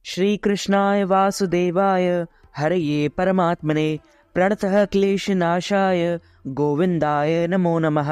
श्रीकृष्णाय वासुदेवाय हरये परमात्मने प्रणतः क्लेशनाशाय गोविन्दाय नमो नमः।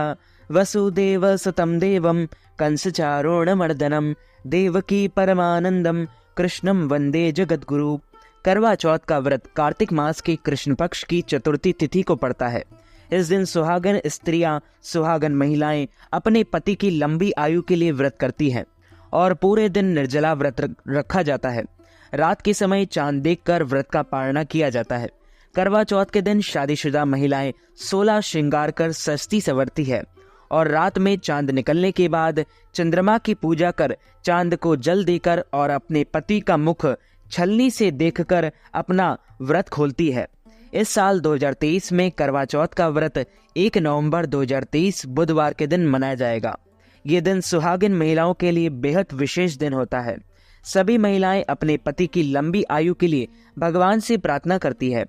वसुदेवसुतं देवं कंसचारोणमर्दनं देवकी परमानंदम कृष्णं वंदे जगद्गुरु। करवा चौथ का व्रत कार्तिक मास की कृष्ण पक्ष की चतुर्थी तिथि को पड़ता है। इस दिन सुहागन स्त्रियां, सुहागन महिलाएं अपने पति की लंबी आयु के लिए व्रत करती हैं और पूरे दिन निर्जला व्रत रखा जाता है। रात के समय चांद देखकर व्रत का पालना किया जाता है। करवा चौथ के दिन शादीशुदा महिलाएं 16 श्रृंगार कर सजती संवरती है और रात में चांद निकलने के बाद चंद्रमा की पूजा कर चांद को जल देकर और अपने पति का मुख छलनी से देखकर अपना व्रत खोलती है। इस साल 2023 में करवा चौथ का व्रत 1 नवंबर 2023 बुधवार के दिन मनाया जाएगा। ये दिन सुहागिन महिलाओं के लिए बेहद विशेष दिन होता है। सभी महिलाएं अपने पति की लंबी आयु के लिए भगवान से प्रार्थना करती है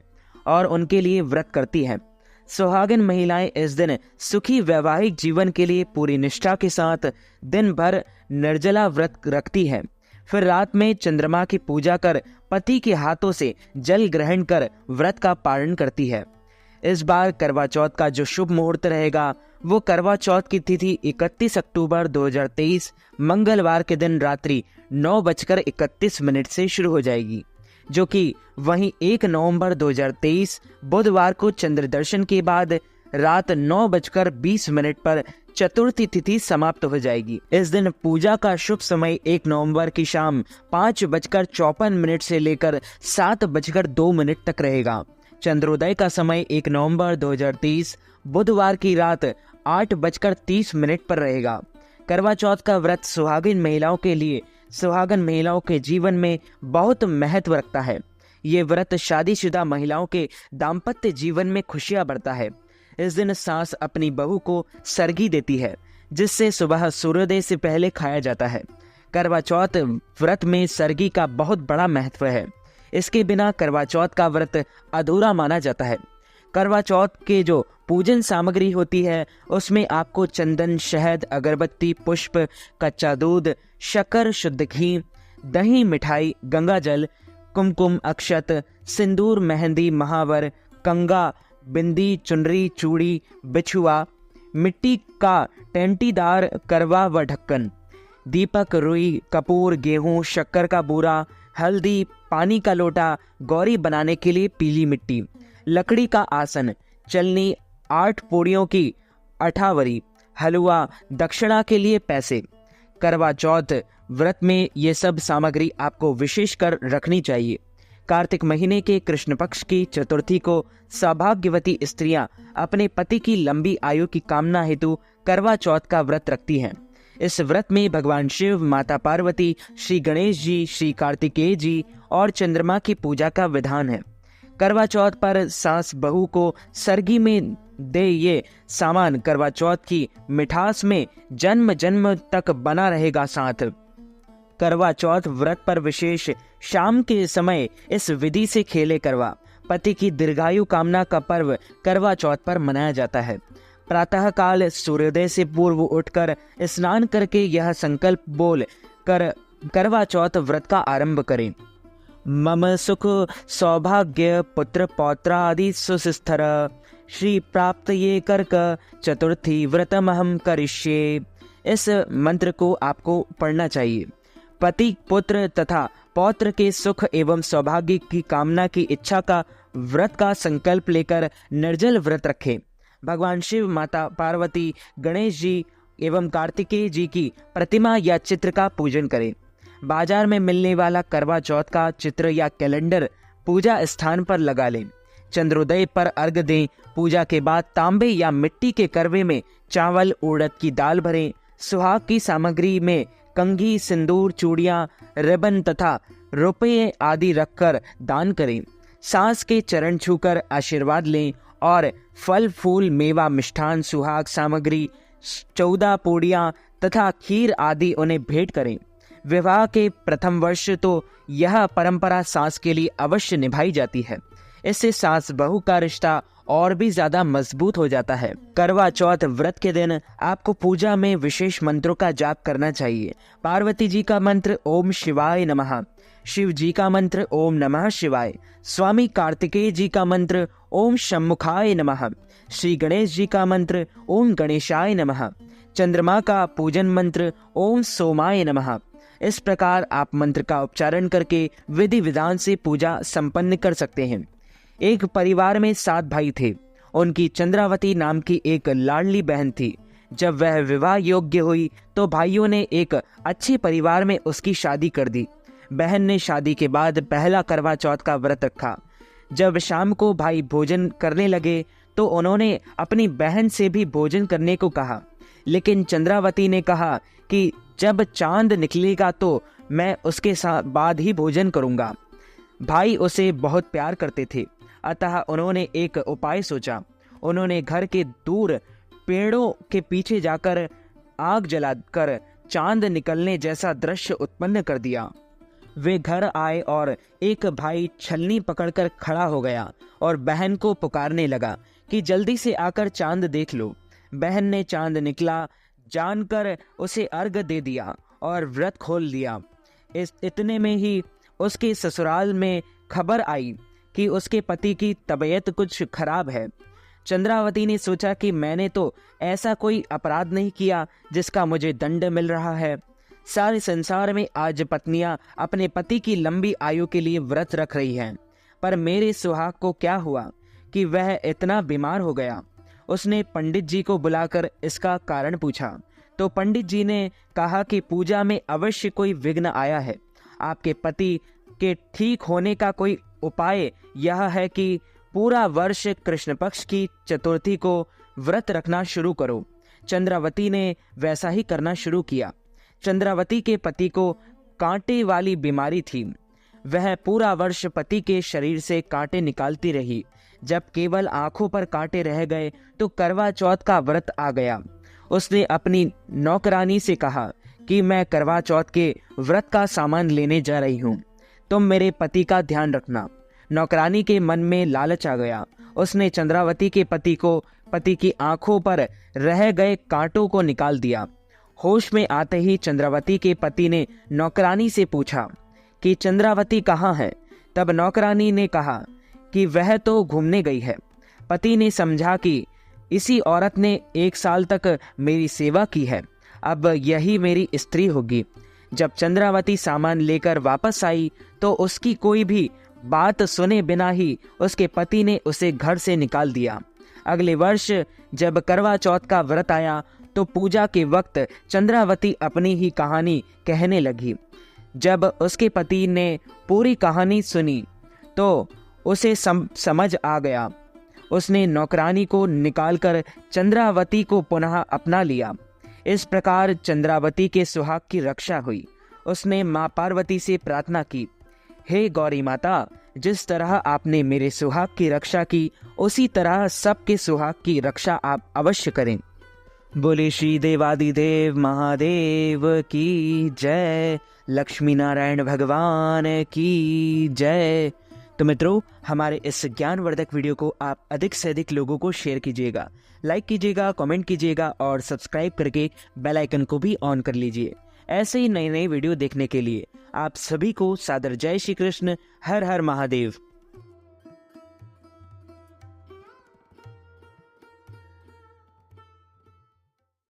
और उनके लिए व्रत करती हैं। सुहागिन महिलाएं इस दिन सुखी वैवाहिक जीवन के लिए पूरी निष्ठा के साथ दिन भर निर्जला व्रत रखती हैं। फिर रात में चंद्रमा की पूजा कर पति के हाथों से जल ग्रहण कर व्रत का पालन करती है। इस बार करवा चौथ का जो शुभ मुहूर्त रहेगा वो करवा चौथ की तिथि 31 अक्टूबर 2023 मंगलवार के दिन रात्रि 9:31 से शुरू हो जाएगी, जो कि वहीं 1 नवंबर 2023 बुधवार को चंद्र दर्शन के बाद रात 9:20 पर चतुर्थी तिथि समाप्त हो जाएगी। इस दिन पूजा का शुभ समय 1 नवंबर की शाम 5:54 से लेकर 7:02 तक रहेगा। चंद्रोदय का एक 1 नवंबर 2023 बुधवार की रात 8:30 पर रहेगा। करवा चौथ का व्रत सुहागिन महिलाओं के लिए सुहागन महिलाओं के जीवन में बहुत महत्व रखता है। ये व्रत शादीशुदा महिलाओं के दाम्पत्य जीवन में खुशियां बढ़ता है। इस दिन सास अपनी बहू को सरगी देती है, जिससे सुबह सूर्योदय से पहले खाया जाता है। करवा चौथ व्रत में सरगी का बहुत बड़ा महत्व है। इसके बिना करवा चौथ का व्रत अधूरा माना जाता है। करवा चौथ के जो पूजन सामग्री होती है उसमें आपको चंदन, शहद, अगरबत्ती, पुष्प, कच्चा दूध, शक्कर, शुद्ध घी, दही, मिठाई, गंगा जल, कुमकुम, अक्षत, सिंदूर, मेहंदी, महावर, कंगा, बिंदी, चुनरी, चूड़ी, बिछुआ, मिट्टी का टेंटीदार करवा व ढक्कन, दीपक, रुई, कपूर, गेहूं, शक्कर का बूरा, हल्दी, पानी का लोटा, गौरी बनाने के लिए पीली मिट्टी, लकड़ी का आसन, चलनी, 8 पूड़ियों की अठावरी, हलवा, दक्षिणा के लिए पैसे। करवा चौथ व्रत में ये सब सामग्री आपको विशेष कर रखनी चाहिए। कार्तिक महीने के कृष्ण पक्ष की चतुर्थी को सौभाग्यवती स्त्रियां अपने पति की लंबी आयु की कामना हेतु करवा चौथ का व्रत रखती हैं। इस व्रत में भगवान शिव, माता पार्वती, श्री गणेश जी, श्री कार्तिकेय जी और चंद्रमा की पूजा का विधान है। करवा चौथ पर सास बहू को सरगी में दे ये सामान करवा चौथ की मिठास में जन्म जन्म तक बना रहेगा साथ। करवा चौथ व्रत पर विशेष शाम के समय इस विधि से खेले करवा पति की दीर्घायु कामना का पर्व करवा चौथ पर मनाया जाता है। प्रातः काल सूर्योदय से पूर्व उठकर स्नान करके यह संकल्प बोल कर करवा चौथ व्रत का आरंभ करें। मम सुख सौभाग्य पुत्र पौत्रादि सुस्थिर श्री प्राप्त ये करक चतुर्थी व्रतमहम करिष्ये। इस मंत्र को आपको पढ़ना चाहिए। पति, पुत्र तथा पौत्र के सुख एवं सौभाग्य की कामना की इच्छा का व्रत का संकल्प लेकर निर्जल व्रत रखें। भगवान शिव, माता पार्वती, गणेश जी एवं कार्तिकेय जी की प्रतिमा या चित्र का पूजन करें। बाजार में मिलने वाला करवा चौथ का चित्र या कैलेंडर पूजा स्थान पर लगा लें। चंद्रोदय पर अर्घ दें। पूजा के बाद तांबे या मिट्टी के करवे में चावल, उड़द की दाल भरें। सुहाग की सामग्री में कंघी, सिंदूर, चूड़ियां, रिबन तथा रुपये आदि रखकर दान करें। सास के चरण छूकर आशीर्वाद लें और फल, फूल, मेवा, मिष्ठान, सुहाग सामग्री, 14 पूड़ियां तथा खीर आदि उन्हें भेंट करें। विवाह के प्रथम वर्ष तो यह परंपरा सास के लिए अवश्य निभाई जाती है। इससे सास बहू का रिश्ता और भी ज्यादा मजबूत हो जाता है। करवा चौथ व्रत के दिन आपको पूजा में विशेष मंत्रों का जाप करना चाहिए। पार्वती जी का मंत्र ओम शिवाय नमः, शिव जी का मंत्र ओम नमः शिवाय, स्वामी कार्तिकेय जी का मंत्र ओम शम्मुखाय नमः, श्री गणेश जी का मंत्र ओम गणेशाय नमः, चंद्रमा का पूजन मंत्र ओम सोमाय नमः। इस प्रकार आप मंत्र का उच्चारण करके विधि विधान से पूजा संपन्न कर सकते हैं। एक परिवार में 7 भाई थे। उनकी चंद्रावती नाम की एक लाडली बहन थी। जब वह विवाह योग्य हुई तो भाइयों ने एक अच्छे परिवार में उसकी शादी कर दी। बहन ने शादी के बाद पहला करवा चौथ का व्रत रखा। जब शाम को भाई भोजन करने लगे तो उन्होंने अपनी बहन से भी भोजन करने को कहा, लेकिन चंद्रावती ने कहा कि जब चांद निकलेगा तो मैं उसके साथ बाद ही भोजन करूंगा। भाई उसे बहुत प्यार करते थे, अतः उन्होंने एक उपाय सोचा। उन्होंने घर के दूर पेड़ों के पीछे जाकर आग जलाकर चांद निकलने जैसा दृश्य उत्पन्न कर दिया। वे घर आए और एक भाई छलनी पकड़कर खड़ा हो गया और बहन को पुकारने लगा कि जल्दी से आकर चांद देख लो। बहन ने चांद निकला जानकर उसे अर्घ दे दिया और व्रत खोल लिया। इतने में ही उसके ससुराल में खबर आई कि उसके पति की तबीयत कुछ खराब है। चंद्रावती ने सोचा कि मैंने तो ऐसा कोई अपराध नहीं किया जिसका मुझे दंड मिल रहा है। सारे संसार में आज पत्नियां अपने पति की लंबी आयु के लिए व्रत रख रही हैं, पर मेरे सुहाग को क्या हुआ कि वह इतना बीमार हो गया। उसने पंडित जी को बुलाकर इसका कारण पूछा तो पंडित जी ने कहा कि पूजा में अवश्य कोई विघ्न आया है। आपके पति के ठीक होने का कोई उपाय यह है कि पूरा वर्ष कृष्ण पक्ष की चतुर्थी को व्रत रखना शुरू करो। चंद्रावती ने वैसा ही करना शुरू किया। चंद्रावती के पति को कांटे वाली बीमारी थी। वह पूरा वर्ष पति के शरीर से कांटे निकालती रही। जब केवल आंखों पर कांटे रह गए तो करवा चौथ का व्रत आ गया। उसने अपनी नौकरानी से कहा कि मैं करवा चौथ के व्रत का सामान लेने जा रही हूँ, तुम मेरे पति का ध्यान रखना। नौकरानी के मन में लालच आ गया। उसने चंद्रावती के पति की आंखों पर रह गए कांटों को निकाल दिया। होश में आते ही चंद्रावती के पति ने नौकरानी से पूछा कि चंद्रावती कहाँ है। तब नौकरानी ने कहा कि वह तो घूमने गई है। पति ने समझा कि इसी औरत ने 1 साल तक मेरी सेवा की है, अब यही मेरी स्त्री होगी। जब चंद्रावती सामान लेकर वापस आई तो उसकी कोई भी बात सुने बिना ही उसके पति ने उसे घर से निकाल दिया। अगले वर्ष जब करवा चौथ का व्रत आया तो पूजा के वक्त चंद्रावती अपनी ही कहानी कहने लगी। जब उसके पति ने पूरी कहानी सुनी तो उसे समझ आ गया। उसने नौकरानी को निकालकर चंद्रावती को पुनः अपना लिया। इस प्रकार चंद्रावती के सुहाग की रक्षा हुई। उसने मां पार्वती से प्रार्थना की, हे गौरी माता, जिस तरह आपने मेरे सुहाग की रक्षा की उसी तरह सबके सुहाग की रक्षा आप अवश्य करें। बोले श्री देवादिदेव महादेव की जय, लक्ष्मी नारायण भगवान की जय। तो मित्रों, हमारे इस ज्ञानवर्धक वीडियो को आप अधिक से अधिक लोगों को शेयर कीजिएगा, लाइक कीजिएगा, कमेंट कीजिएगा और सब्सक्राइब करके बेल आइकन को भी ऑन कर लीजिए। ऐसे ही नए नए वीडियो देखने के लिए आप सभी को सादर जय श्री कृष्ण। हर हर महादेव।